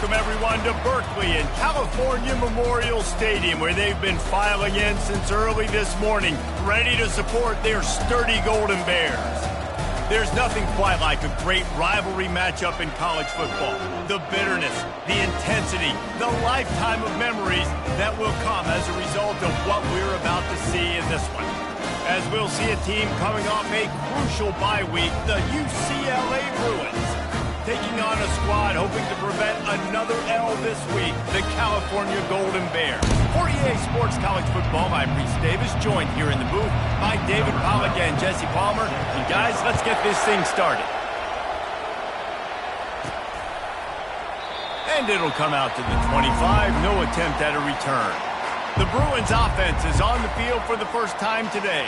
welcome everyone to Berkeley and California Memorial Stadium, where they've been filing in since early this morning, ready to support their sturdy Golden Bears. There's nothing quite like a great rivalry matchup in college football. The bitterness, the intensity, the lifetime of memories that will come as a result of what we're about to see in this one. As we'll see a team coming off a crucial bye week, the UCLA Bruins, taking on a squad hoping to prevent another L this week, the California Golden Bears. For EA Sports College Football, I'm Reese Davis, joined here in the booth by David Pollack and Jesse Palmer. And guys, let's get this thing started. And it'll come out to the 25, no attempt at a return. The Bruins offense is on the field for the first time today.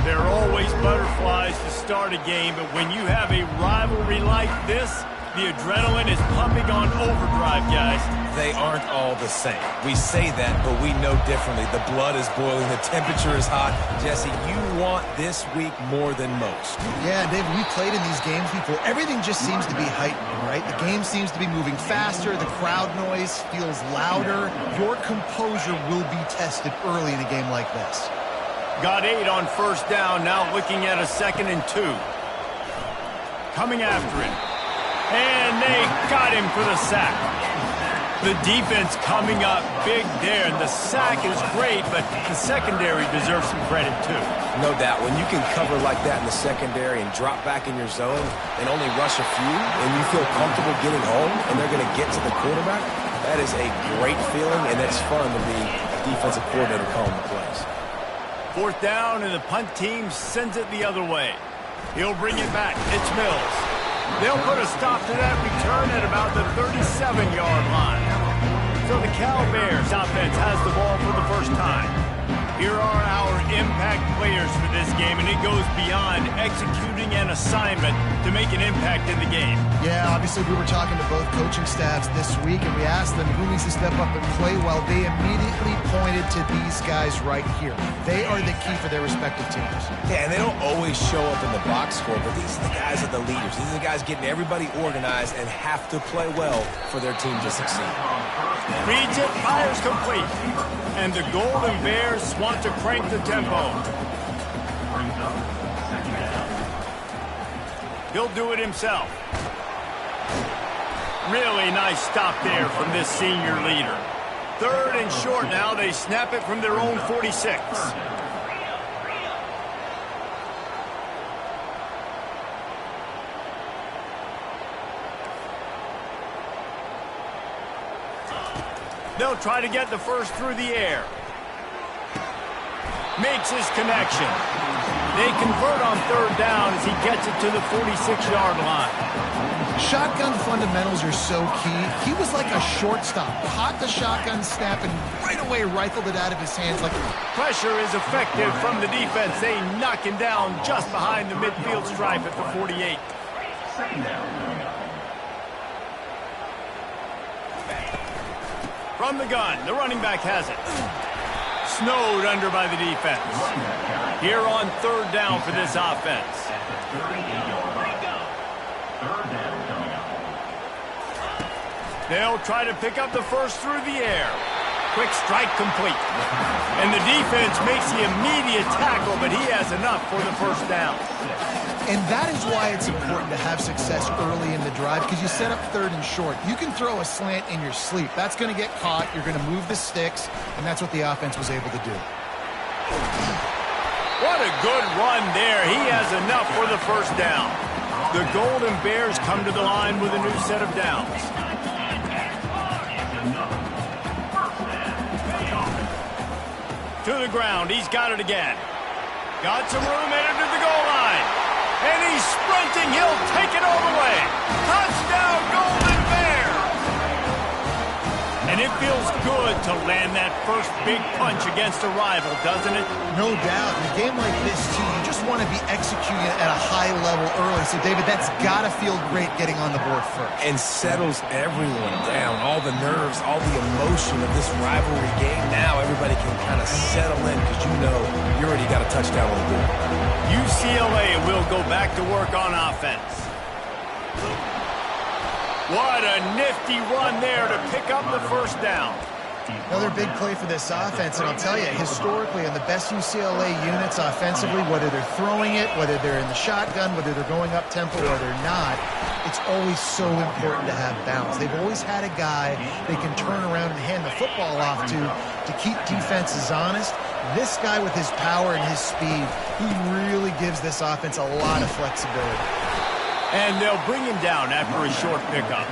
There are always butterflies to start a game, but when you have a rivalry like this, the adrenaline is pumping on overdrive, guys. They aren't all the same. We say that, but we know differently. The blood is boiling. The temperature is hot. Jesse, you want this week more than most. Yeah, David, we played in these games before. Everything just seems to be heightened, right? The game seems to be moving faster. The crowd noise feels louder. Your composure will be tested early in a game like this. Got 8 on first down, now looking at a 2nd and 2. Coming after him. And they got him for the sack. The defense coming up big there, and the sack is great, but the secondary deserves some credit too. No doubt. When you can cover like that in the secondary and drop back in your zone and only rush a few, and you feel comfortable getting home, and they're going to get to the quarterback, that is a great feeling, and it's fun to be a defensive coordinator calling the plays. 4th down, and the punt team sends it the other way. He'll bring it back. It's Mills. They'll put a stop to that return at about the 37-yard line. So the Cal Bears offense has the ball for the first time. Here are our impact players for this game, and it goes beyond executing an assignment to make an impact in the game. Yeah, obviously we were talking to both coaching staffs this week, and we asked them who needs to step up and play well. They immediately pointed to these guys right here. They are the key for their respective teams. Yeah, and they don't always show up in the box score, but these are the guys that are the leaders. These are the guys getting everybody organized and have to play well for their team to succeed. Reads it, fires complete. And the Golden Bears want to crank the tempo. He'll do it himself. Really nice stop there from this senior leader. 3rd and short now. They snap it from their own 46. They'll try to get the first through the air. Makes his connection. They convert on 3rd down as he gets it to the 46-yard line. Shotgun fundamentals are so key. He was like a shortstop. Caught the shotgun snap and right away rifled it out of his hands. Pressure is effective from the defense. They knock him down just behind the midfield stripe at the 48. From the gun, the running back has it. Snowed under by the defense. Here on 3rd down for this offense. They'll try to pick up the first through the air. Quick strike complete. And the defense makes the immediate tackle, but he has enough for the first down. And that is why it's important to have success early in the drive, because you set up 3rd and short. You can throw a slant in your sleep. That's going to get caught. You're going to move the sticks, and that's what the offense was able to do. What a good run there. He has enough for the first down. The Golden Bears come to the line with a new set of downs. To the ground. He's got it again. Got some room headed to the goal line. And he's sprinting. He'll take it all the way. Touchdown, Golden Bears! And it feels good to land that first big punch against a rival, doesn't it? No doubt. In a game like this, too, you just want to be executing it at a high level early. So, David, that's got to feel great getting on the board first. And settles everyone down. All the nerves, all the emotion of this rivalry game. Now everybody can kind of settle in because you know you already got a touchdown on the board. UCLA will go back to work on offense. What a nifty run there to pick up the first down. Another big play for this offense, and I'll tell you, historically, in the best UCLA units offensively, whether they're throwing it, whether they're in the shotgun, whether they're going up tempo or they're not, it's always so important to have balance. They've always had a guy they can turn around and hand the football off to keep defenses honest. This guy with his power and his speed, he really gives this offense a lot of flexibility. And they'll bring him down after a short pickup.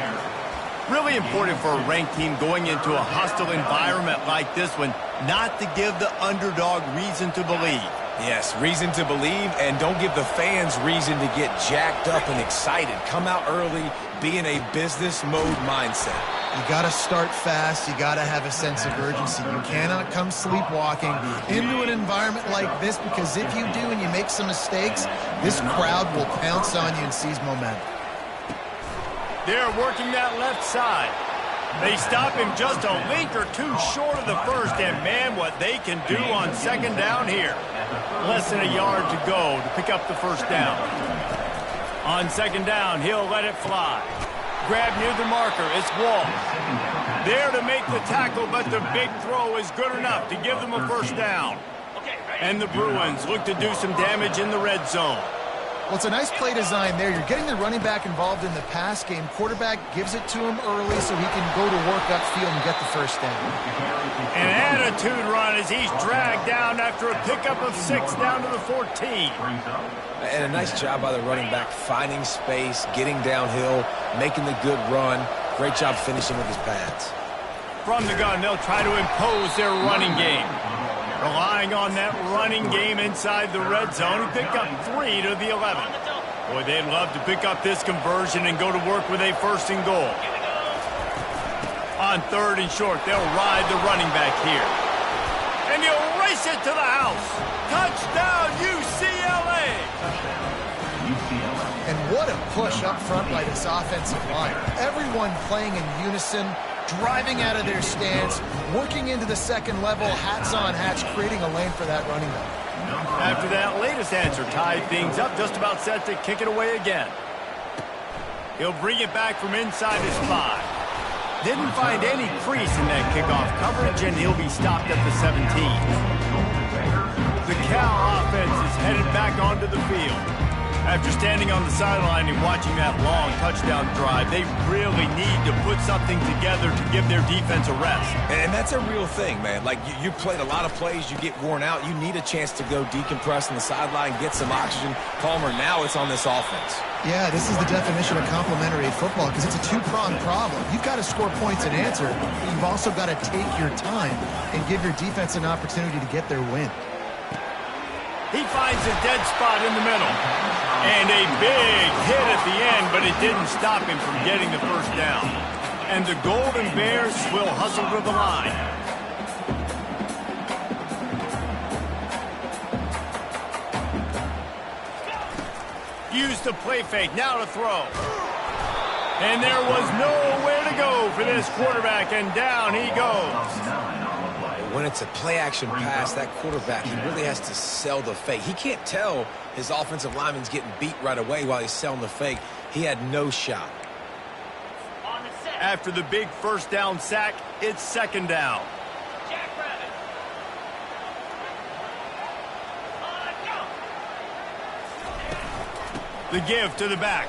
Really important for a ranked team going into a hostile environment like this one, not to give the underdog reason to believe. Yes, reason to believe, and don't give the fans reason to get jacked up and excited. Come out early, be in a business mode mindset. You got to start fast. You got to have a sense of urgency. You cannot come sleepwalking into an environment like this, because if you do and you make some mistakes, this crowd will pounce on you and seize momentum. They're working that left side. They stop him just a link or two short of the first, and man, what they can do on second down here. Less than a yard to go to pick up the first down. On second down, he'll let it fly. Grab near the marker, it's Wall. There to make the tackle, but the big throw is good enough to give them a first down. And the Bruins look to do some damage in the red zone. Well, it's a nice play design there. You're getting the running back involved in the pass game. Quarterback gives it to him early so he can go to work upfield and get the first down. An attitude run as he's dragged down after a pickup of 6 down to the 14. And a nice job by the running back, finding space, getting downhill, making the good run. Great job finishing with his pads. From the gun, they'll try to impose their running game. Relying on that running game inside the red zone. He picked up 3 to the 11. Boy, they'd love to pick up this conversion and go to work with a first and goal. On third and short, they'll ride the running back here. And he'll race it to the house. Touchdown, UCLA! And what a push up front by this offensive line. Everyone playing in unison, driving out of their stance, working into the second level, hats on hats, creating a lane for that running back. After that latest answer tied things up, just about set to kick it away again. He'll bring it back from inside his 5. Didn't find any crease in that kickoff coverage, and he'll be stopped at the 17. The Cal offense is headed back onto the field. After standing on the sideline and watching that long touchdown drive, they really need to put something together to give their defense a rest. And that's a real thing, man. Like, you played a lot of plays, you get worn out, you need a chance to go decompress on the sideline, get some oxygen. Palmer, now it's on this offense. Yeah, this is the definition of complementary football, because it's a two-pronged problem. You've got to score points and answer, but you've also got to take your time and give your defense an opportunity to get their win. He finds a dead spot in the middle. And a big hit at the end, but it didn't stop him from getting the first down. And the Golden Bears will hustle to the line. Use the play fake, now to throw. And there was nowhere to go for this quarterback, and down he goes. When it's a play-action pass, that quarterback, he really has to sell the fake. He can't tell his offensive lineman's getting beat right away while he's selling the fake. He had no shot. After the big first down sack, it's second down. The give to the back.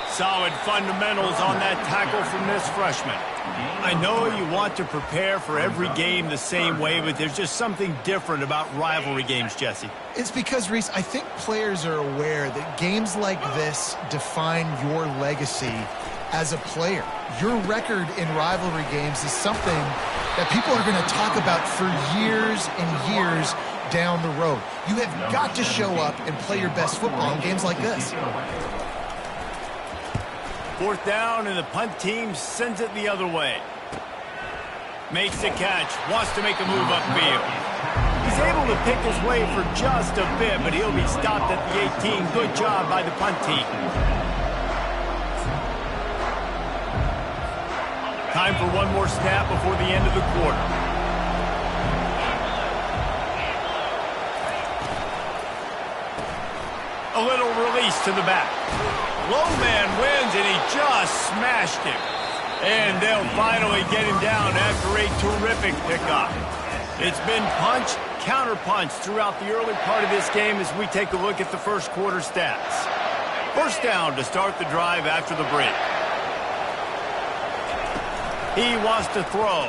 Solid fundamentals on that tackle from this freshman. I know you want to prepare for every game the same way, but there's just something different about rivalry games, Jesse. It's because, Reese, I think players are aware that games like this define your legacy as a player. Your record in rivalry games is something that people are going to talk about for years and years down the road. You have got to show up and play your best football in games like this. Fourth down, and the punt team sends it the other way. Makes the catch, wants to make a move upfield. He's able to pick his way for just a bit, but he'll be stopped at the 18. Good job by the punt team. Time for one more snap before the end of the quarter. A little release to the back. Low man wins, and he just smashed him. And they'll finally get him down after a terrific pickup. It's been punch, counter-punch throughout the early part of this game as we take a look at the first quarter stats. First down to start the drive after the break. He wants to throw.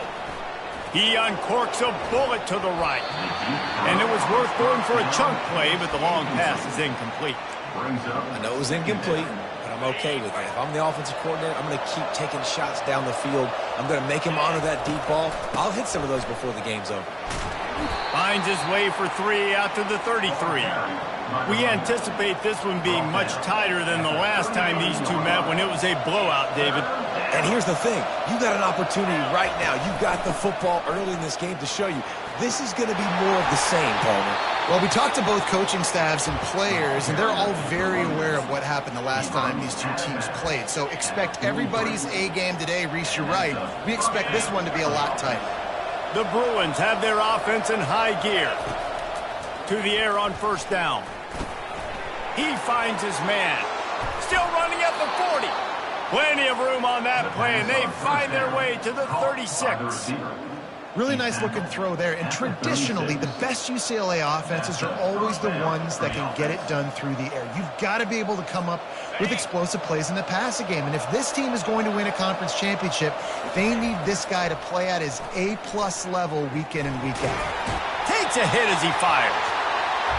He uncorks a bullet to the right. And it was worth going for a chunk play, but the long pass is incomplete. I know it was incomplete, but I'm okay with it. If I'm the offensive coordinator, I'm going to keep taking shots down the field. I'm going to make him honor that deep ball. I'll hit some of those before the game's over. Finds his way for 3 out to the 33. We anticipate this one being much tighter than the last time these two met when it was a blowout, David. And here's the thing. You got an opportunity right now. You got the football early in this game to show you. This is going to be more of the same, Palmer. Well, we talked to both coaching staffs and players, and they're all very aware of what happened the last time these two teams played. So expect everybody's A game today. Reese, you're right. We expect this one to be a lot tighter. The Bruins have their offense in high gear. To the air on first down. He finds his man. Still running at the 40. Plenty of room on that play, and they find their way to the 36. Really nice looking throw there. And traditionally, the best UCLA offenses are always the ones that can get it done through the air. You've got to be able to come up with explosive plays in the passing game. And if this team is going to win a conference championship, they need this guy to play at his A-plus level week in and week out. Takes a hit as he fires.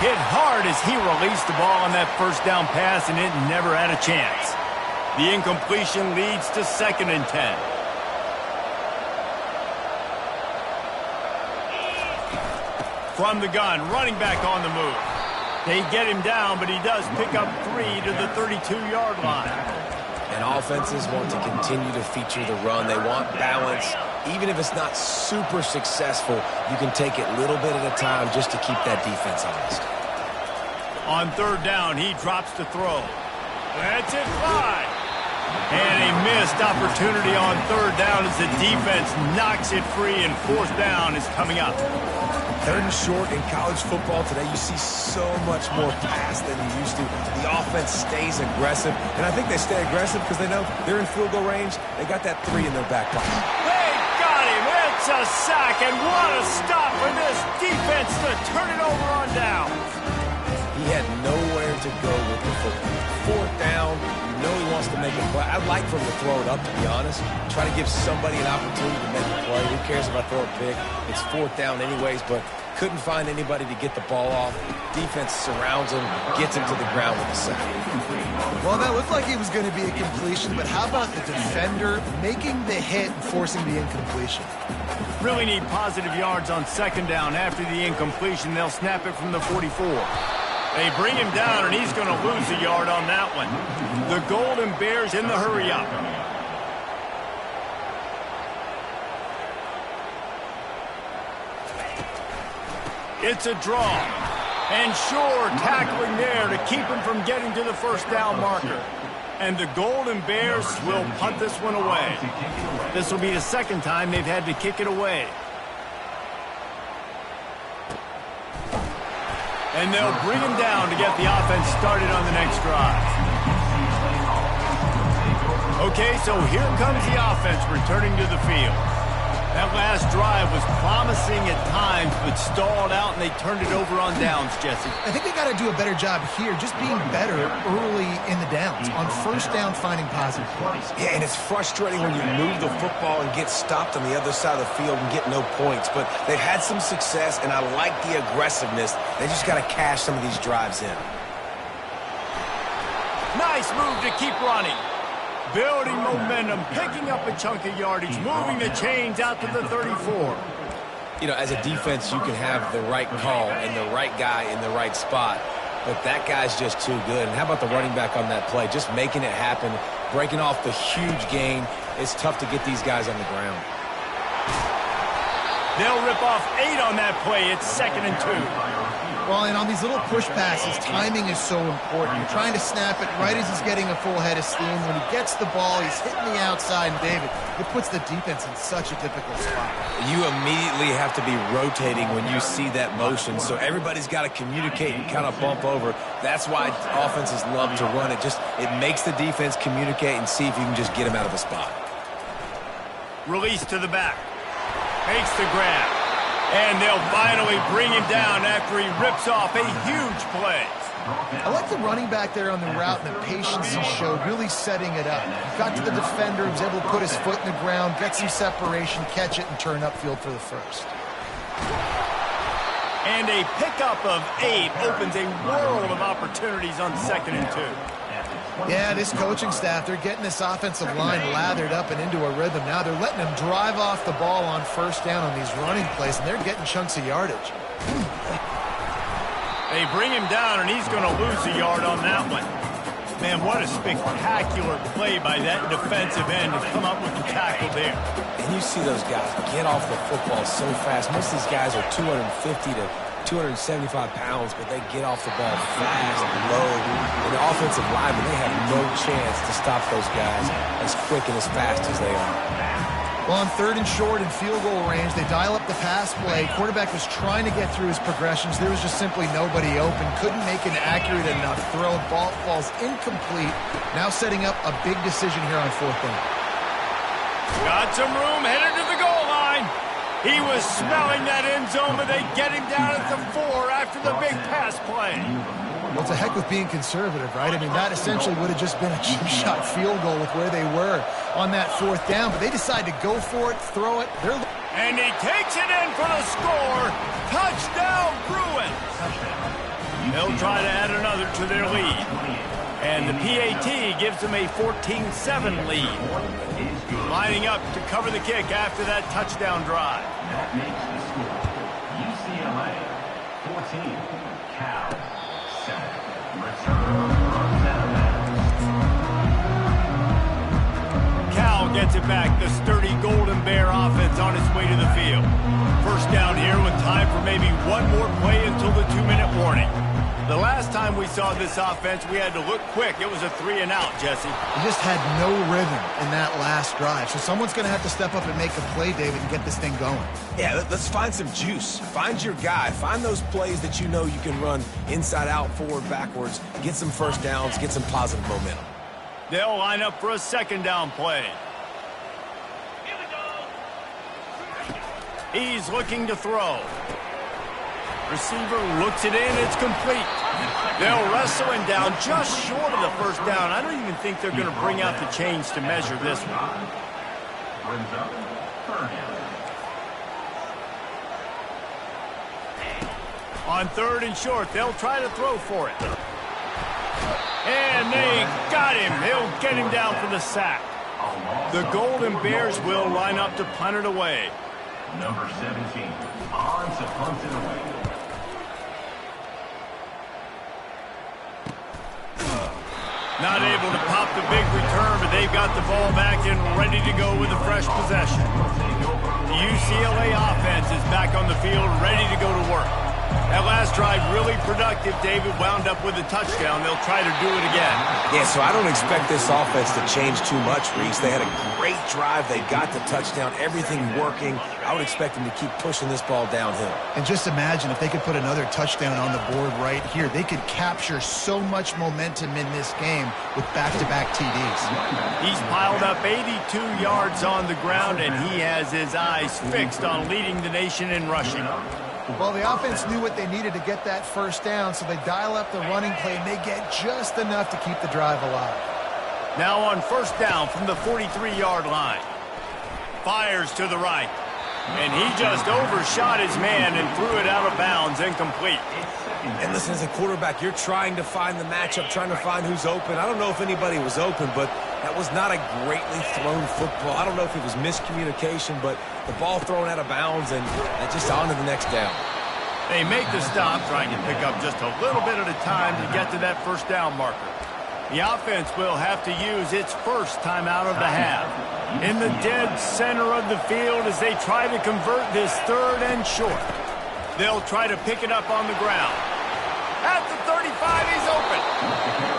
Hit hard as he released the ball on that first down pass, and it never had a chance. The incompletion leads to 2nd and 10. From the gun, running back on the move. They get him down, but he does pick up 3 to the 32-yard line. And offenses want to continue to feature the run. They want balance. Even if it's not super successful, you can take it little bit at a time just to keep that defense honest. On third down, he drops to throw. That's it wide. And a missed opportunity on third down as the defense knocks it free, and fourth down is coming up. 3rd and short in college football today, you see so much more pass than you used to. The offense stays aggressive, and I think they stay aggressive because they know they're in field goal range. They got that 3 in their back pocket. They got him. It's a sack, and what a stop for this defense to turn it over on down. He had nowhere to go with the football. 4th down, you know he wants to make a play. I'd like for him to throw it up, to be honest. Try to give somebody an opportunity to make a play. Who cares if I throw a pick? It's 4th down anyways, but couldn't find anybody to get the ball off. Defense surrounds him, gets him to the ground with the sack. Well, that looked like it was going to be a completion, but how about the defender making the hit and forcing the incompletion? Really need positive yards on 2nd down. After the incompletion, they'll snap it from the 44. They bring him down, and he's going to lose a yard on that one. The Golden Bears in the hurry-up. It's a draw. And sure, tackling there to keep him from getting to the first down marker. And the Golden Bears will punt this one away. This will be the 2nd time they've had to kick it away. And they'll bring him down to get the offense started on the next drive. Okay, so here comes the offense returning to the field. That last drive was promising at times, but stalled out, and they turned it over on downs, Jesse. I think they got to do a better job here, just being better early in the downs. On first down, finding positive plays. Yeah, and it's frustrating when you move the football and get stopped on the other side of the field and get no points. But they've had some success, and I like the aggressiveness. They just got to cash some of these drives in. Nice move to keep running. Building momentum, picking up a chunk of yardage, moving the chains out to the 34. You know, as a defense, you can have the right call and the right guy in the right spot, but that guy's just too good. And how about the running back on that play? Just making it happen, breaking off the huge gain. It's tough to get these guys on the ground. They'll rip off 8 on that play. It's 2nd and 2. Well, and on these little push passes, timing is so important. You're trying to snap it right as he's getting a full head of steam. When he gets the ball, he's hitting the outside, and David, it puts the defense in such a difficult spot. You immediately have to be rotating when you see that motion, so everybody's got to communicate and kind of bump over. That's why offenses love to run it. It makes the defense communicate and see if you can just get him out of a spot. Release to the back. Makes the grab. And they'll finally bring him down after he rips off a huge play. I like the running back there on the route and the patience he showed, really setting it up. He got to the defender, was able to put his foot in the ground, get some separation, catch it, and turn upfield for the first. And a pickup of 8 opens a world of opportunities on 2nd and 2. Yeah, this coaching staff, they're getting this offensive line lathered up and into a rhythm. Now they're letting them drive off the ball on first down on these running plays, and they're getting chunks of yardage. They bring him down, and he's going to lose a yard on that one. Man, what a spectacular play by that defensive end to come up with the tackle there. And you see those guys get off the football so fast. Most of these guys are 250 to 275 pounds, but they get off the ball fast and low. And the offensive linemen, they have no chance to stop those guys as quick and as fast as they are. Well, on 3rd and short and field goal range, they dial up the pass play. Quarterback was trying to get through his progressions. There was just simply nobody open. Couldn't make an accurate enough throw. Ball falls incomplete. Now setting up a big decision here on 4th down. Got some room, headed to the goal line. He was smelling that end zone, but they get him down at the 4 after the big pass play. Well, it's a heck with being conservative, right? I mean, that essentially would have just been a cheap shot field goal with where they were on that 4th down, but they decide to go for it, throw it. And he takes it in for the score. Touchdown, Bruins. They'll try to add another to their lead. And the PAT gives them a 14-7 lead. Lining up to cover the kick after that touchdown drive. That makes the score UCLA 14, Cal 7. Return runs out of bounds. Cal gets it back. The sturdy Golden Bear offense on its way to the field. First down here with time for maybe one more play until the 2-minute warning. The last time we saw this offense, we had to look quick. It was a 3-and-out, Jesse. He just had no rhythm in that last drive. So someone's going to have to step up and make a play, David, and get this thing going. Yeah, let's find some juice. Find your guy. Find those plays that you know you can run inside out, forward, backwards. Get some first downs. Get some positive momentum. They'll line up for a 2nd down play. He's looking to throw. Receiver looks it in. It's complete. They'll wrestle him down just short of the first down. I don't even think they're going to bring out the chains to measure this one. Brings up 3rd down. On 3rd and short, they'll try to throw for it. And they got him. They'll get him down for the sack. The Golden Bears will line up to punt it away. Number 17 on to punt it away. Not able to pop the big return, but they've got the ball back and ready to go with a fresh possession. The UCLA offense is back on the field, ready to go to work. That last drive really productive. David wound up with a touchdown. They'll try to do it again. Yeah, so I don't expect this offense to change too much, Reese. They had a great drive. They got the touchdown. Everything working. I would expect them to keep pushing this ball downhill. And just imagine if they could put another touchdown on the board right here. They could capture so much momentum in this game with back-to-back TDs. He's piled up 82 yards on the ground, and he has his eyes fixed on leading the nation in rushing. Well, the offense knew what they needed to get that first down, so they dial up the running play, and they get just enough to keep the drive alive. Now on 1st down from the 43-yard line. Fires to the right. And he just overshot his man and threw it out of bounds, incomplete. And listen, as a quarterback, you're trying to find the matchup, trying to find who's open. I don't know if anybody was open, but that was not a greatly thrown football. I don't know if it was miscommunication, but the ball thrown out of bounds and just on to the next down. They make the stop, trying to pick up just a little bit at a time to get to that first down marker. The offense will have to use its first timeout of the half. In the dead center of the field as they try to convert this 3rd and short. They'll try to pick it up on the ground.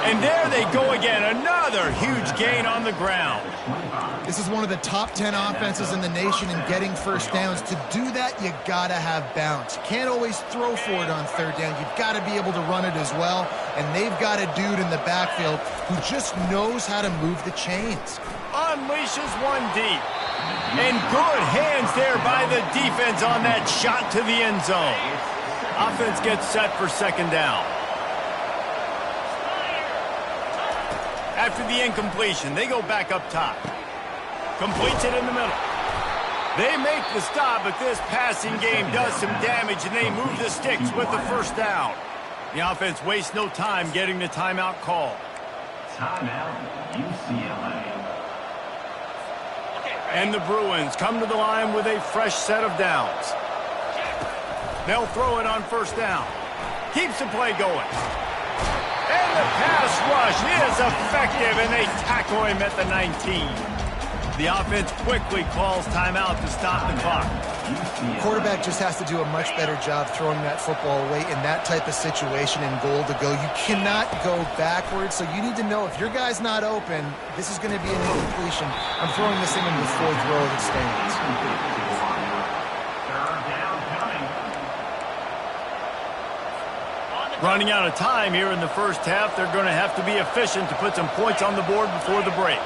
And there they go again. Another huge gain on the ground. This is one of the top 10 offenses in the nation in getting first downs. To do that, you got to have balance. You can't always throw for it on third down. You've got to be able to run it as well. And they've got a dude in the backfield who just knows how to move the chains. Unleashes one deep. And good hands there by the defense on that shot to the end zone. Offense gets set for second down. After the incompletion, they go back up top. Completes it in the middle. They make the stop, but this passing game does some damage, and they move the sticks with the first down. The offense wastes no time getting the timeout call. Timeout, UCLA. And the Bruins come to the line with a fresh set of downs. They'll throw it on first down. Keeps the play going. And the pass rush is effective, and they tackle him at the 19. The offense quickly calls timeout to stop the clock. The quarterback just has to do a much better job throwing that football away in that type of situation in goal to go. You cannot go backwards, so you need to know if your guy's not open, this is going to be an incompletion. I'm throwing this thing into the fourth row of the stands. Running out of time here in the first half, they're going to have to be efficient to put some points on the board before the break.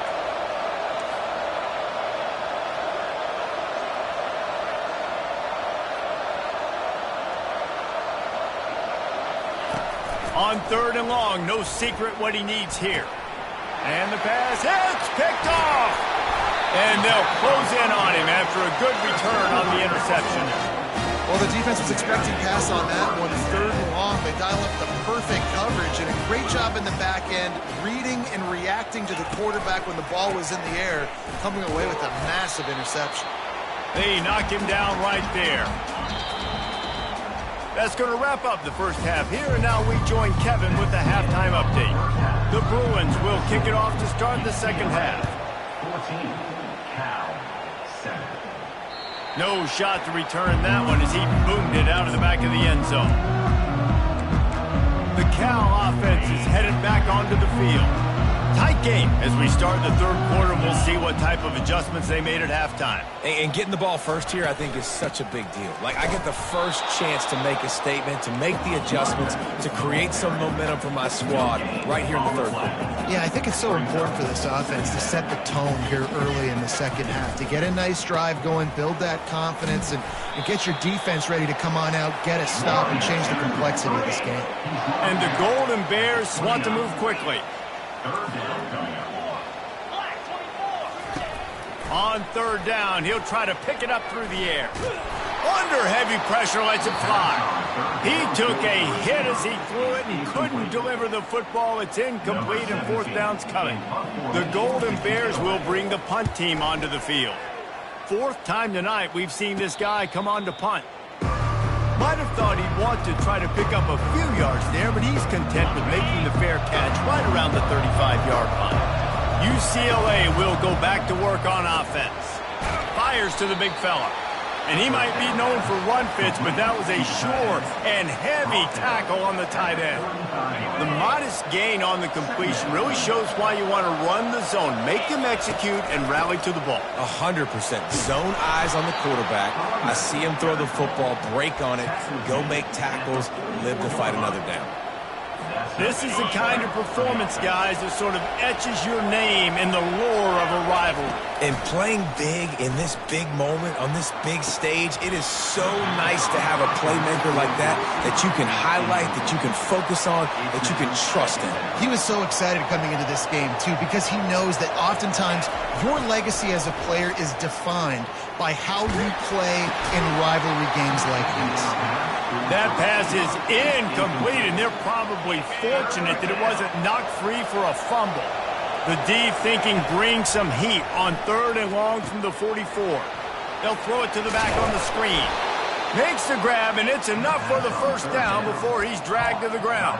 On third and long, no secret what he needs here. And the pass, it's picked off. And they'll close in on him after a good return on the interception. Well, the defense was expecting pass on that one. Third and long, they dial up the perfect coverage and a great job in the back end, reading and reacting to the quarterback when the ball was in the air, coming away with a massive interception. They knock him down right there. That's going to wrap up the first half here, and now we join Kevin with the halftime update. The Bruins will kick it off to start the second half. 14, Cal, 7. No shot to return that one as he boomed it out of the back of the end zone. The Cal offense is headed back onto the field. Tight game as we start the third quarter. We'll see what type of adjustments they made at halftime. And getting the ball first here, I think, is such a big deal. Like, I get the first chance to make a statement, to make the adjustments, to create some momentum for my squad right here in the third quarter. Yeah, I think it's so important for this offense to set the tone here early in the second half, to get a nice drive going, build that confidence, and get your defense ready to come on out, get a stop, and change the complexity of this game. And the Golden Bears want to move quickly. On third down, he'll try to pick it up through the air. Under heavy pressure, lets it fly. He took a hit as he threw it and couldn't deliver the football. It's incomplete and fourth down's coming. The Golden Bears will bring the punt team onto the field. Fourth time tonight we've seen this guy come on to punt. Might have thought he'd want to try to pick up a few yards there, but he's content with making the fair catch right around the 35-yard line. UCLA will go back to work on offense. Fires to the big fella. And he might be known for run fits, but that was a sure and heavy tackle on the tight end. The modest gain on the completion really shows why you want to run the zone, make them execute, and rally to the ball. 100%. Zone eyes on the quarterback. I see him throw the football, break on it, go make tackles, live to fight another down. This is the kind of performance, guys, that sort of etches your name in the lore of a rivalry. And playing big in this big moment, on this big stage, it is so nice to have a playmaker like that you can highlight, that you can focus on, that you can trust in. He was so excited coming into this game, too, because he knows that oftentimes your legacy as a player is defined by how you play in rivalry games like this. That pass is incomplete, and they're probably fortunate that it wasn't knocked free for a fumble. The D thinking bring some heat on third and long from the 44. They'll throw it to the back on the screen. Makes the grab, and it's enough for the first down before he's dragged to the ground.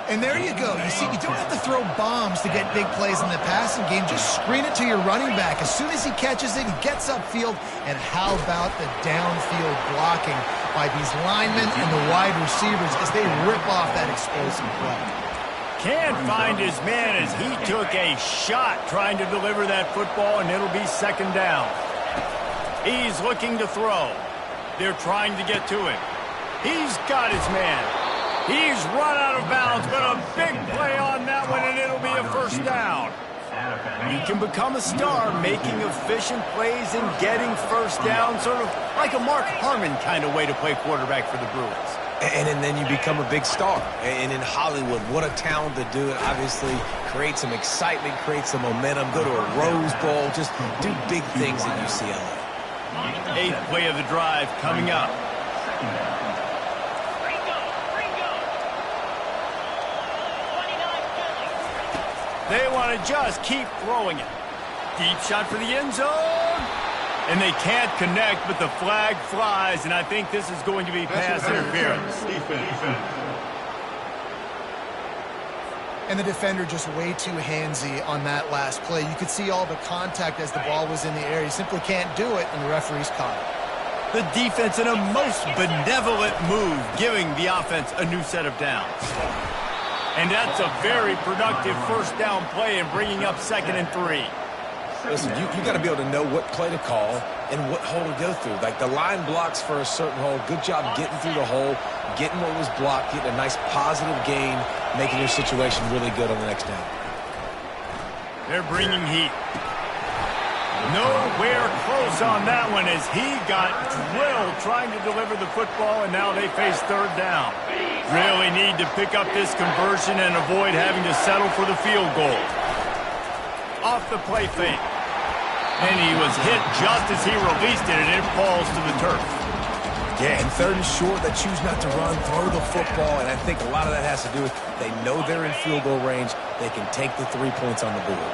And there you go. You see, you don't have to throw bombs to get big plays in the passing game. Just screen it to your running back. As soon as he catches it, he gets upfield. And how about the downfield blocking by these linemen and the wide receivers as they rip off that explosive play? Can't find his man as he took a shot trying to deliver that football, and it'll be second down. He's looking to throw. They're trying to get to him. He's got his man. He's run out of bounds, but a big play on that one, and it'll be a first down. You can become a star making efficient plays and getting first down, sort of like a Mark Harmon kind of way to play quarterback for the Bruins. And then you become a big star. And in Hollywood, what a talent to do it. Obviously, create some excitement, create some momentum, go to a Rose Bowl, just do big things at UCLA. 8th play of the drive coming up. They want to just keep throwing it. Deep shot for the end zone. And they can't connect, but the flag flies, and I think this is going to be pass interference. And the defender just way too handsy on that last play. You could see all the contact as the ball was in the air. You simply can't do it, and the referee's caught it. The defense in a most benevolent move, giving the offense a new set of downs. And that's a very productive first down play and bringing up 2nd and 3. Listen, you got to be able to know what play to call and what hole to go through. Like the line blocks for a certain hole. Good job getting through the hole, getting what was blocked, getting a nice positive gain, making your situation really good on the next down. They're bringing heat. Nowhere close on that one as he got drilled trying to deliver the football, and now they face 3rd down. Really need to pick up this conversion and avoid having to settle for the field goal. Off the play fake. And he was hit just as he released it, and it falls to the turf. Yeah, and 3rd and short, they choose not to run, throw the football, and I think a lot of that has to do with they know they're in field goal range. They can take the 3 points on the board.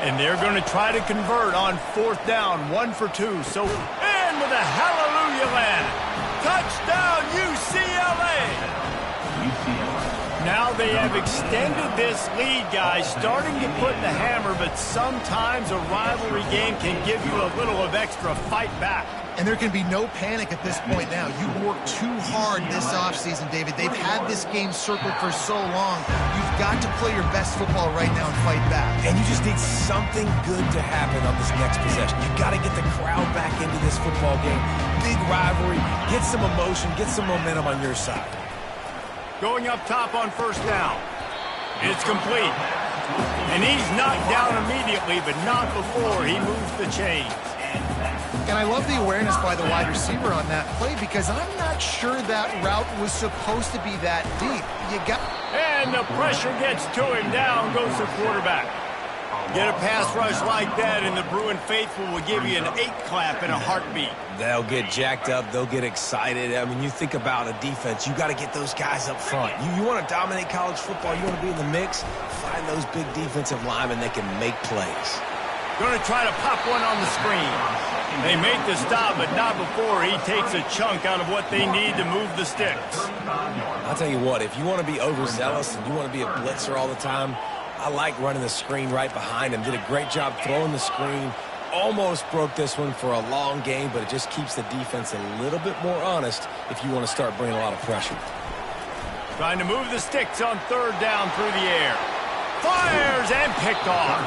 And they're going to try to convert on 4th down, 1 for 2. So, in with a hallelujah land. Touchdown, UCLA! Now they have extended this lead, guys, starting to put the hammer, but sometimes a rivalry game can give you a little of extra fight back. And there can be no panic at this point now. You worked too hard this offseason, David. They've had this game circled for so long. You've got to play your best football right now and fight back. And you just need something good to happen on this next possession. You've got to get the crowd back into this football game. Big rivalry. Get some emotion. Get some momentum on your side. Going up top on 1st down. It's complete. And he's knocked down immediately, but not before he moves the chains. And I love the awareness by the wide receiver on that play because I'm not sure that route was supposed to be that deep. And the pressure gets to him. Down goes the quarterback. Get a pass rush like that, and the Bruin faithful will give you an 8 clap in a heartbeat. They'll get jacked up. They'll get excited. I mean, you think about a defense, you got to get those guys up front. You want to dominate college football, you want to be in the mix, find those big defensive linemen that can make plays. Going to try to pop one on the screen. They make the stop, but not before he takes a chunk out of what they need to move the sticks. I'll tell you what, if you want to be overzealous and you want to be a blitzer all the time, I like running the screen right behind him. Did a great job throwing the screen. Almost broke this one for a long game, but it just keeps the defense a little bit more honest if you want to start bringing a lot of pressure. Trying to move the sticks on 3rd down through the air. Fires and picked off.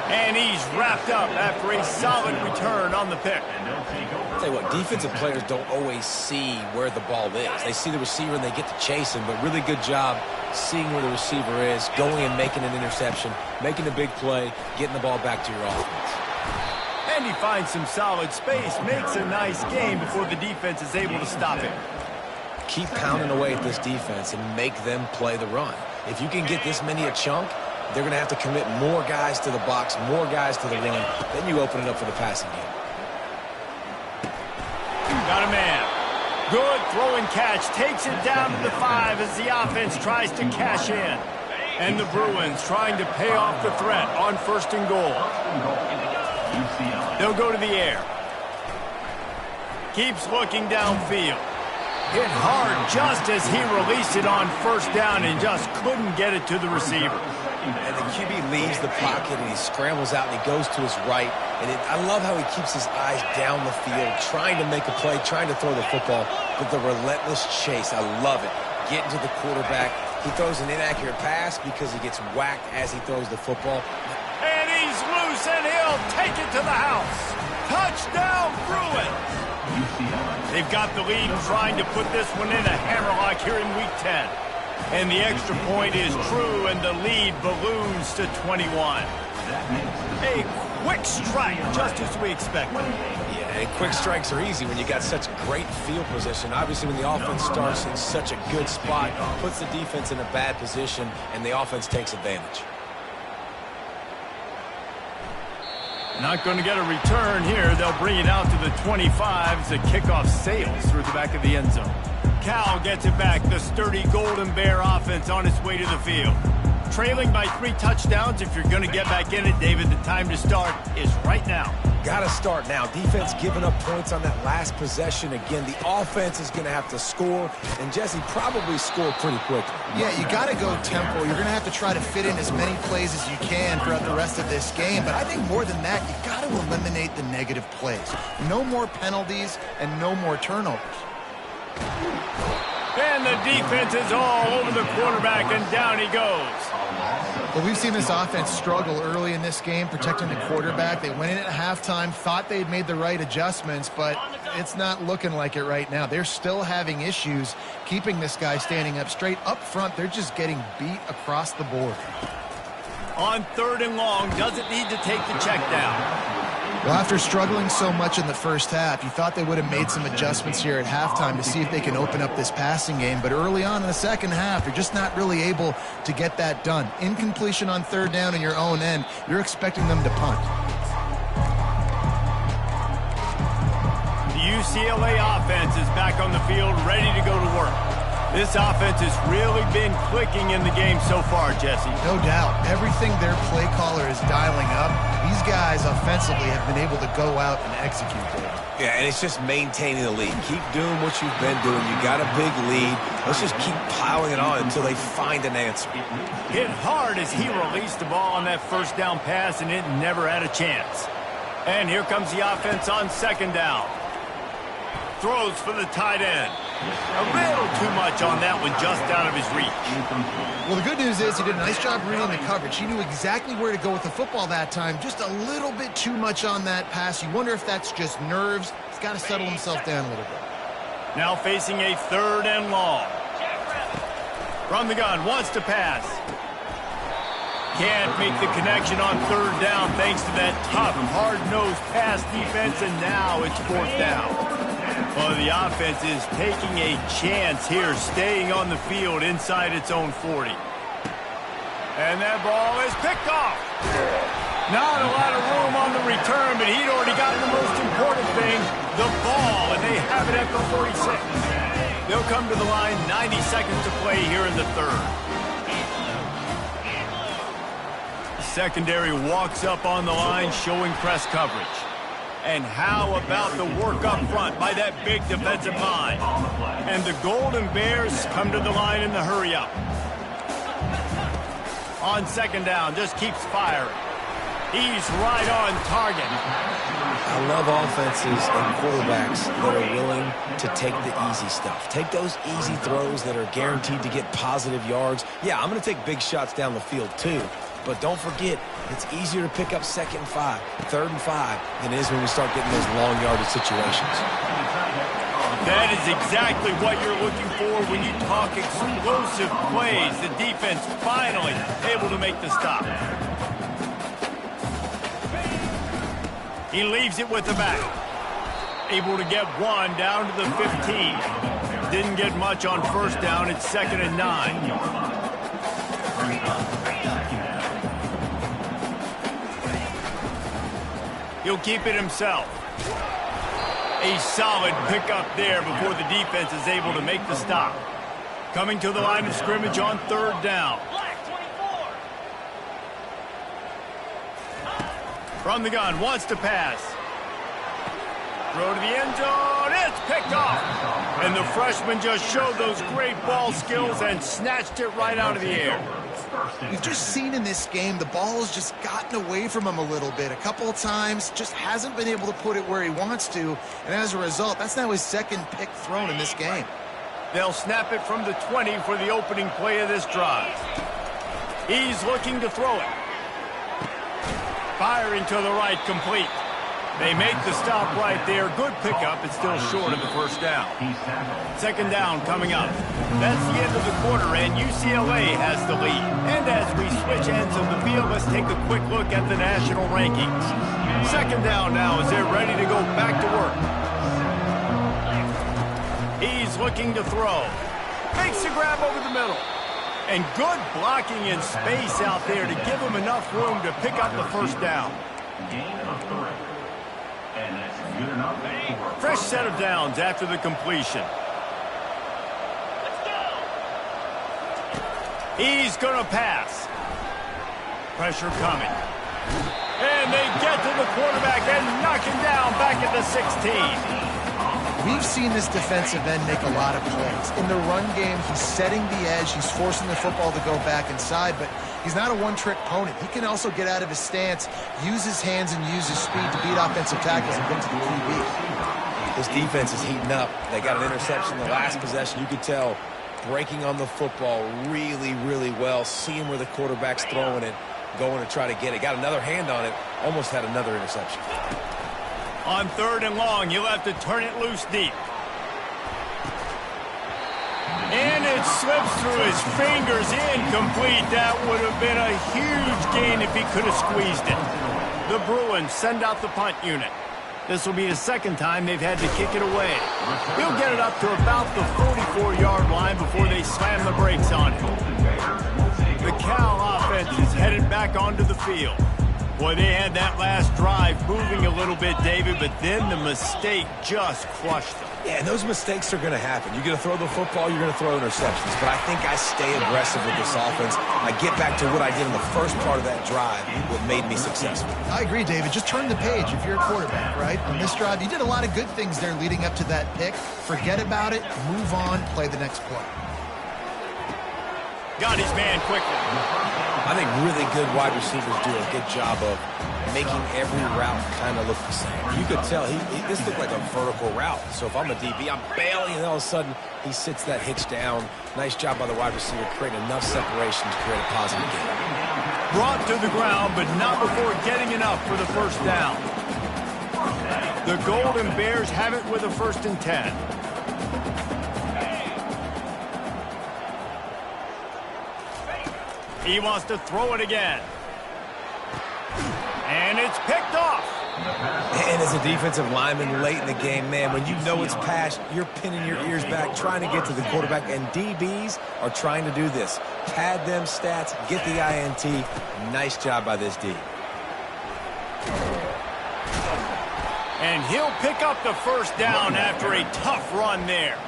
And he's wrapped up after a solid return on the pick. I'll tell you what, defensive players don't always see where the ball is. They see the receiver and they get to chase him, but really good job seeing where the receiver is, going and making an interception, making a big play, getting the ball back to your offense. And he finds some solid space, makes a nice game before the defense is able to stop him. Keep pounding away at this defense and make them play the run. If you can get this many a chunk, they're going to have to commit more guys to the box, more guys to the run. Then you open it up for the passing game. Got a man. Good throw and catch. Takes it down to the 5 as the offense tries to cash in. And the Bruins trying to pay off the threat on 1st and goal. They'll go to the air. Keeps looking downfield. Hit hard just as he released it on 1st down and just couldn't get it to the receiver. And the QB leaves the pocket and he scrambles out and he goes to his right. And I love how he keeps his eyes down the field, trying to make a play, trying to throw the football. But the relentless chase, I love it. Getting to the quarterback, He throws an inaccurate pass because he gets whacked as he throws the football. And he's loose, and he'll take it to the house. Touchdown, Bruins! They've got the lead, trying to put this one in a hammerlock here in Week 10. And the extra point is true, and the lead balloons to 21. A quick strike, just as we expected. Yeah, and quick strikes are easy when you got such great field position. Obviously, when the offense starts in such a good spot, puts the defense in a bad position, and the offense takes advantage. Not going to get a return here. They'll bring it out to the 25 as the kickoff sails through the back of the end zone. Cal gets it back. The sturdy Golden Bear offense on its way to the field. Trailing by 3 touchdowns. If you're going to get back in it, David, the time to start is right now. Got to start now. Defense giving up points on that last possession. Again, the offense is going to have to score, and Jesse probably score pretty quickly. Yeah, you got to go tempo. You're going to have to try to fit in as many plays as you can throughout the rest of this game. But I think more than that, you got to eliminate the negative plays. No more penalties and no more turnovers. And the defense is all over the quarterback, and down he goes. Well, we've seen this offense struggle early in this game, protecting the quarterback. They went in at halftime, thought they'd made the right adjustments, but it's not looking like it right now. They're still having issues keeping this guy standing up straight. Up front, they're just getting beat across the board. On 3rd and long, doesn't need to take the check down. Well, after struggling so much in the first half, you thought they would have made some adjustments here at halftime to see if they can open up this passing game. But early on in the second half, they're just not really able to get that done. Incompletion on 3rd down in your own end, you're expecting them to punt. The UCLA offense is back on the field, ready to go to work. This offense has really been clicking in the game so far, Jesse. No doubt. Everything their play caller is dialing up, these guys offensively have been able to go out and execute there. Yeah, and it's just maintaining the lead. Keep doing what you've been doing. You got a big lead. Let's just keep piling it on until they find an answer. Hit hard as he released the ball on that 1st down pass, and it never had a chance. And here comes the offense on 2nd down. Throws for the tight end. A little too much on that one, just out of his reach. Well, the good news is he did a nice job reading the coverage. He knew exactly where to go with the football that time. Just a little bit too much on that pass. You wonder if that's just nerves. He's got to settle himself down a little bit. Now facing a 3rd and long. From the gun, wants to pass. Can't make the connection on 3rd down thanks to that tough, hard-nosed pass defense, and now it's 4th down. Well, the offense is taking a chance here, staying on the field inside its own 40. And that ball is picked off. Not a lot of room on the return, but he'd already gotten the most important thing, the ball, and they have it at the 46. They'll come to the line, 90 seconds to play here in the 3rd. Secondary walks up on the line, showing press coverage. And how about the work up front by that big defensive line? And the Golden Bears come to the line in the hurry-up. On 2nd down, just keeps firing. He's right on target. I love offenses and quarterbacks that are willing to take the easy stuff. Take those easy throws that are guaranteed to get positive yards. Yeah, I'm going to take big shots down the field too. But don't forget, it's easier to pick up 2nd and 5, 3rd and 5 than it is when we start getting those long yardage situations. That is exactly what you're looking for when you talk explosive plays. The defense finally able to make the stop. He leaves it with the back. Able to get one down to the 15. Didn't get much on 1st down. It's 2nd and 9. He'll keep it himself. A solid pickup there before the defense is able to make the stop. Coming to the line of scrimmage on 3rd down. From the gun, wants to pass. Throw to the end zone, it's picked off. And the freshman just showed those great ball skills and snatched it right out of the air. We've just seen in this game the ball has just gotten away from him a little bit. A couple of times, just hasn't been able to put it where he wants to. And as a result, that's now his 2nd pick thrown in this game. They'll snap it from the 20 for the opening play of this drive. He's looking to throw it. Firing to the right, complete. They make the stop right there. Good pickup. It's still short of the first down. Second down coming up. That's the end of the quarter, and UCLA has the lead. And as we switch ends of the field, let's take a quick look at the national rankings. Second down now as they're ready to go back to work. He's looking to throw. Makes a grab over the middle. And good blocking in space out there to give him enough room to pick up the first down. Gain of 3. And that's good enough for Fresh set of downs after the completion. He's going to pass. Pressure coming. And they get to the quarterback and knock him down back at the 16. We've seen this defensive end make a lot of plays. In the run game, he's setting the edge. He's forcing the football to go back inside, but he's not a one-trick pony. He can also get out of his stance, use his hands, and use his speed to beat offensive tackles and get to the QB. His defense is heating up. They got an interception the last possession. You could tell breaking on the football really, really well, seeing where the quarterback's throwing it, going to try to get it. Got another hand on it, almost had another interception. On third and long, he'll have to turn it loose deep. And it slips through his fingers, incomplete. That would have been a huge gain if he could have squeezed it. The Bruins send out the punt unit. This will be the second time they've had to kick it away. He'll get it up to about the 44-yard line before they slam the brakes on it. The Cal offense is headed back onto the field. Boy, they had that last drive moving a little bit, David, but then the mistake just crushed them. Yeah, and those mistakes are going to happen. You're going to throw the football, you're going to throw interceptions. But I think I stay aggressive with this offense. I get back to what I did in the first part of that drive, what made me successful. I agree, David. Just turn the page if you're a quarterback, right? On this drive, you did a lot of good things there leading up to that pick. Forget about it, move on, play the next play. Got his man quickly. I think really good wide receivers do a good job of making every route kind of look the same. You could tell this looked like a vertical route. So if I'm a DB, I'm bailing, and all of a sudden he sits that hitch down. Nice job by the wide receiver, creating enough separation to create a positive gain. Brought to the ground, but not before getting enough for the first down. The Golden Bears have it with a 1st and 10. He wants to throw it again. And it's picked off. And as a defensive lineman late in the game, man, when you know it's passed, you're pinning your ears back, trying to get to the quarterback. And DBs are trying to do this. Pad them stats, get the INT. Nice job by this D. And he'll pick up the first down after a tough run there.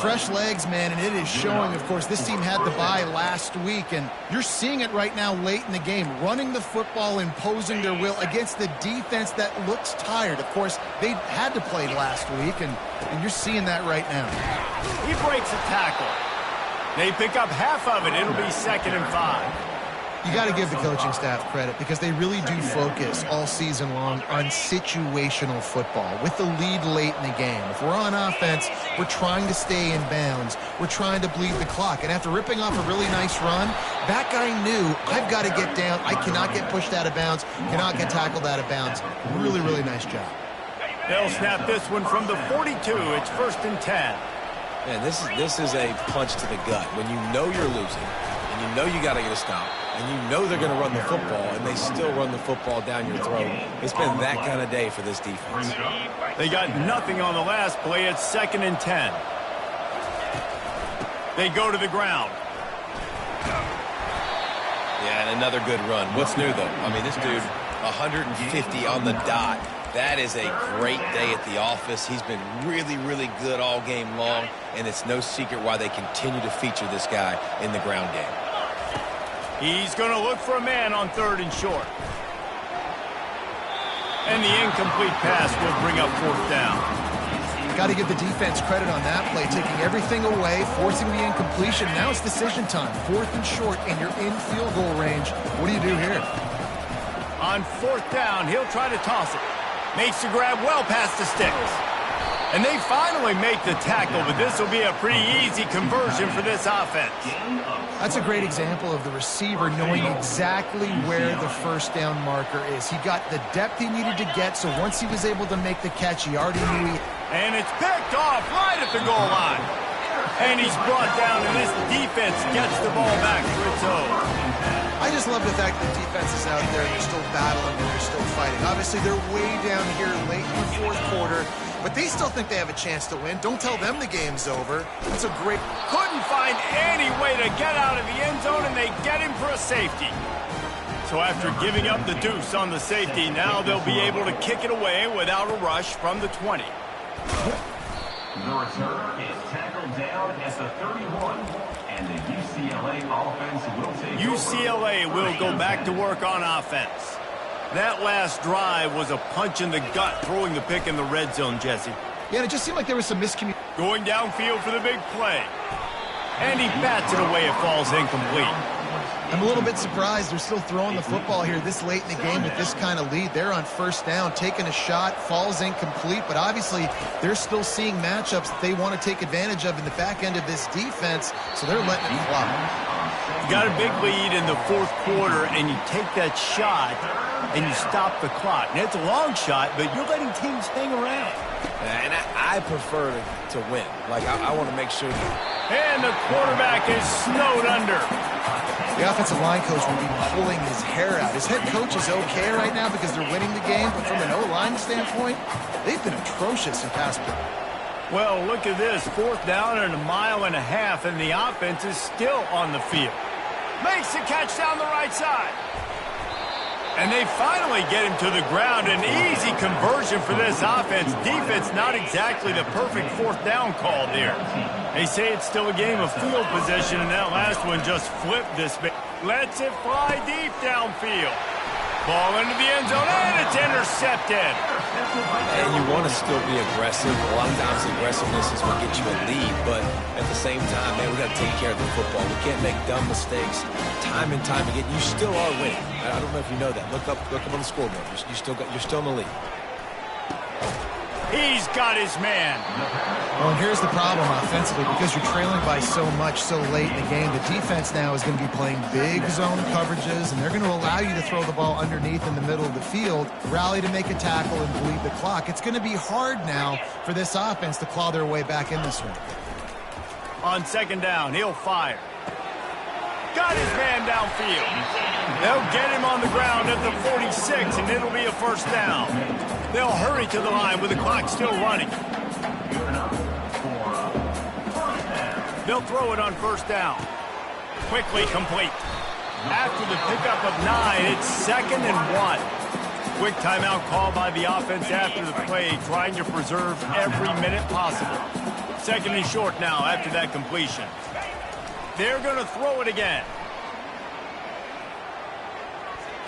Fresh legs, man, and it is showing. Of course, this team had the bye last week, and you're seeing it right now late in the game, running the football, imposing their will against the defense that looks tired. Of course, they had to play last week, and you're seeing that right now. He breaks a tackle. They pick up half of it. It'll be 2nd and 5. You got to give the coaching staff credit because they really do focus all season long on situational football with the lead late in the game. If we're on offense, we're trying to stay in bounds. We're trying to bleed the clock. And after ripping off a really nice run, that guy knew, I've got to get down. I cannot get pushed out of bounds, cannot get tackled out of bounds. Really, really nice job. They'll snap this one from the 42. It's 1st and 10. Man, this is a punch to the gut. When you know you're losing, and you know you got to get a stop, and you know they're going to run the football, and they still run the football down your throat. It's been that kind of day for this defense. They got nothing on the last play. It's 2nd and 10. They go to the ground. Yeah, and another good run. What's new, though? I mean, this dude, 150 on the dot. That is a great day at the office. He's been really, really good all game long, and it's no secret why they continue to feature this guy in the ground game. He's going to look for a man on 3rd and short. And the incomplete pass will bring up 4th down. Got to give the defense credit on that play, taking everything away, forcing the incompletion. Now it's decision time. 4th and short, and you're in field goal range. What do you do here? On 4th down, he'll try to toss it. Makes the grab well past the sticks. And they finally make the tackle, but this will be a pretty easy conversion for this offense. That's a great example of the receiver knowing exactly where the first down marker is. He got the depth he needed to get, so once he was able to make the catch, he already knew he... And it's picked off right at the goal line. And he's brought down, and this defense gets the ball back to its own. I just love the fact that the defense is out there and they're still battling and they're still fighting. Obviously, they're way down here late in the fourth quarter, but they still think they have a chance to win. Don't tell them the game's over. That's a great... Couldn't find any way to get out of the end zone, and they get him for a safety. So after giving up the deuce on the safety, now they'll be able to kick it away without a rush from the 20. The returner is tackled down at the 31, and the UCLA offense will take UCLA will go back to work on offense. That last drive was a punch in the gut, throwing the pick in the red zone, Jesse. Yeah, and it just seemed like there was some miscommunication. Going downfield for the big play. And he bats it away. It falls incomplete. I'm a little bit surprised they're still throwing the football here this late in the game with this kind of lead. They're on first down, taking a shot, falls incomplete, but obviously they're still seeing matchups that they want to take advantage of in the back end of this defense, so they're letting it fly. You got a big lead in the fourth quarter, and you take that shot, and you stop the clock. And it's a long shot, but you're letting teams hang around. And I prefer to win. Like, I want to make sure that... And the quarterback is snowed under. The offensive line coach will be pulling his hair out. His head coach is okay right now because they're winning the game, but from an O-line standpoint, they've been atrocious in pass play. Well, look at this. Fourth down and 1.5 miles, and the offense is still on the field. Makes the catch down the right side. And they finally get him to the ground. An easy conversion for this offense. Defense, not exactly the perfect fourth down call there. They say it's still a game of field position, and that last one just flipped this bit. Lets it fly deep downfield. Ball into the end zone, and it's intercepted. And you want to still be aggressive. A lot of times aggressiveness is what gets you a lead, but at the same time, man, we got to take care of the football. We can't make dumb mistakes time and time again. You still are winning. I don't know if you know that. Look up on the scoreboard. You're still in the lead. He's got his man. Well, and here's the problem offensively, because you're trailing by so much so late in the game, the defense now is going to be playing big zone coverages, and they're going to allow you to throw the ball underneath in the middle of the field, rally to make a tackle, and bleed the clock. It's going to be hard now for this offense to claw their way back in this one. On second down, he'll fire. Got his man downfield. They'll get him on the ground at the 46, and it'll be a first down. They'll hurry to the line with the clock still running. They'll throw it on first down. Quickly complete. After the pickup of 9, it's 2nd and 1. Quick timeout call by the offense after the play, trying to preserve every minute possible. 2nd and short now after that completion. They're going to throw it again.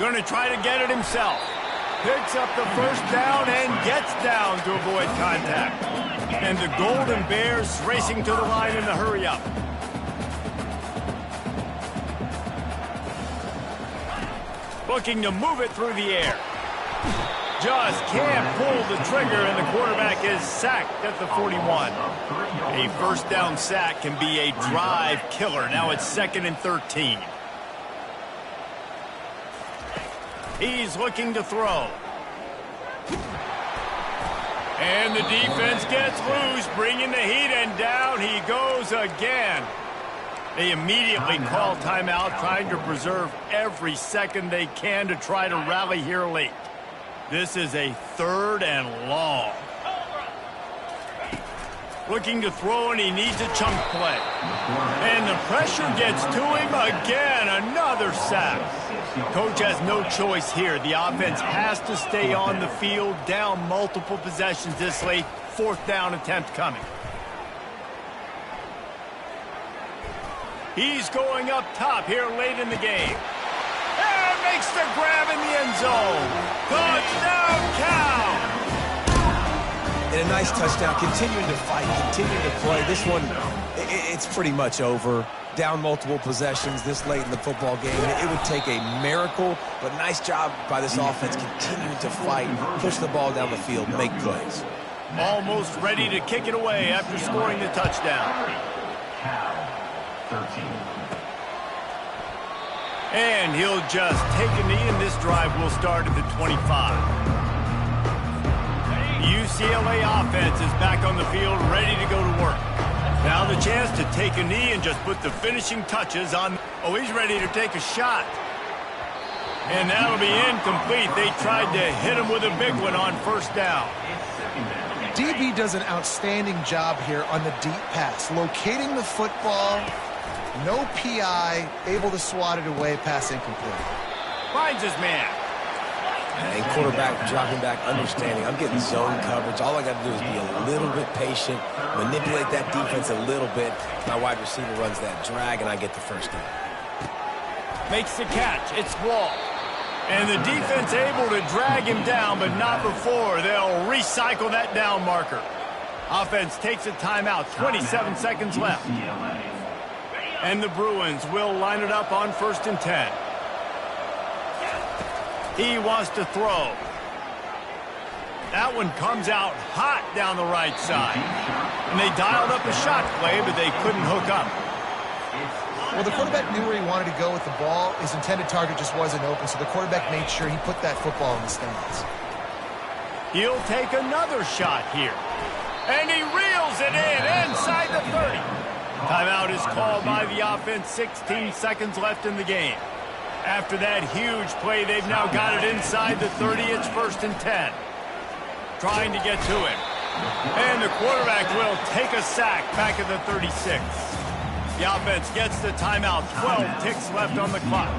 Going to try to get it himself. Picks up the first down and gets down to avoid contact. And the Golden Bears racing to the line in the hurry-up. Looking to move it through the air. Just can't pull the trigger, and the quarterback is sacked at the 41. A first down sack can be a drive killer. Now it's 2nd and 13. He's looking to throw. And the defense gets loose, bringing the heat, and down he goes again. They immediately call timeout, trying to preserve every second they can to try to rally here late. This is a 3rd and long. Looking to throw, and he needs a chunk play. And the pressure gets to him again. Another sack. Coach has no choice here. The offense has to stay on the field, down multiple possessions this late. 4th down attempt coming. He's going up top here late in the game. And makes the grab in the end zone. Touchdown, Cal! And a nice touchdown, continuing to fight, continuing to play. This one, it's pretty much over. Down multiple possessions this late in the football game. It would take a miracle, but nice job by this offense continuing to fight, push the ball down the field, make plays. Almost ready to kick it away after scoring the touchdown. Cal, 13. And he'll just take a knee, and this drive will start at the 25. UCLA offense is back on the field, ready to go to work. Now the chance to take a knee and just put the finishing touches on. Oh, he's ready to take a shot. And that'll be incomplete. They tried to hit him with a big one on first down. DB does an outstanding job here on the deep pass, locating the football, no PI, able to swat it away, pass incomplete. Finds his man. And quarterback dropping back, understanding. I'm getting zone coverage. All I got to do is be a little bit patient, manipulate that defense a little bit. My wide receiver runs that drag, and I get the first down. Makes the catch. It's Wall. And the defense able to drag him down, but not before. They'll recycle that down marker. Offense takes a timeout. 27 seconds left. And the Bruins will line it up on 1st and 10. He wants to throw. That one comes out hot down the right side. And they dialed up a shot play, but they couldn't hook up. Well, the quarterback knew where he wanted to go with the ball. His intended target just wasn't open, so the quarterback made sure he put that football in the stands. He'll take another shot here. And he reels it in inside the 30. Timeout is called by the offense. 16 seconds left in the game. After that huge play, they've now got it inside the 30. It's 1st and 10. Trying to get to him. And the quarterback will take a sack back at the 36. The offense gets the timeout. 12 ticks left on the clock.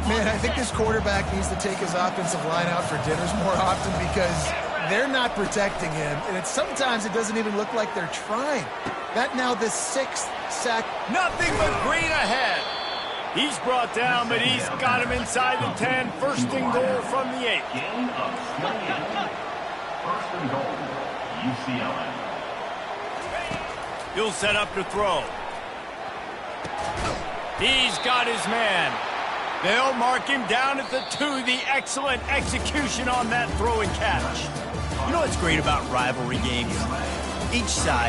Man, I think this quarterback needs to take his offensive line out for dinners more often because they're not protecting him. And sometimes it doesn't even look like they're trying. That now the 6th sack. Nothing but green ahead. He's brought down, but he's got him inside the 10. 1st and goal from the 8. Gain of 28. 1st and goal, UCLA. He'll set up to throw. He's got his man. They'll mark him down at the 2. The excellent execution on that throw and catch. You know what's great about rivalry games? Each side